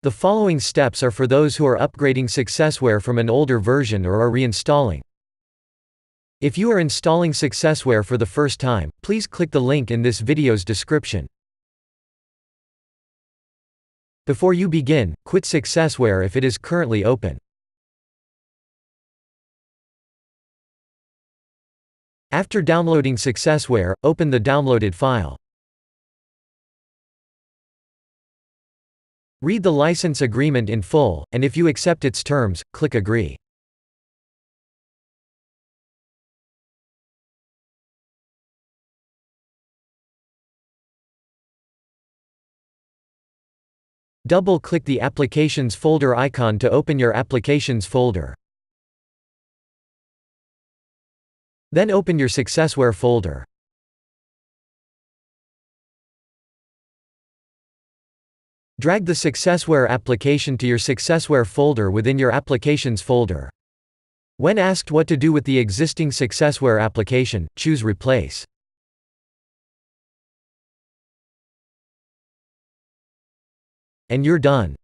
The following steps are for those who are upgrading SuccessWare from an older version or are reinstalling. If you are installing SuccessWare for the first time, please click the link in this video's description. Before you begin, quit SuccessWare if it is currently open. After downloading SuccessWare, open the downloaded file. Read the license agreement in full, and if you accept its terms, click Agree. Double-click the Applications folder icon to open your Applications folder. Then open your SuccessWare folder. Drag the SuccessWare application to your SuccessWare folder within your Applications folder. When asked what to do with the existing SuccessWare application, choose Replace. And you're done.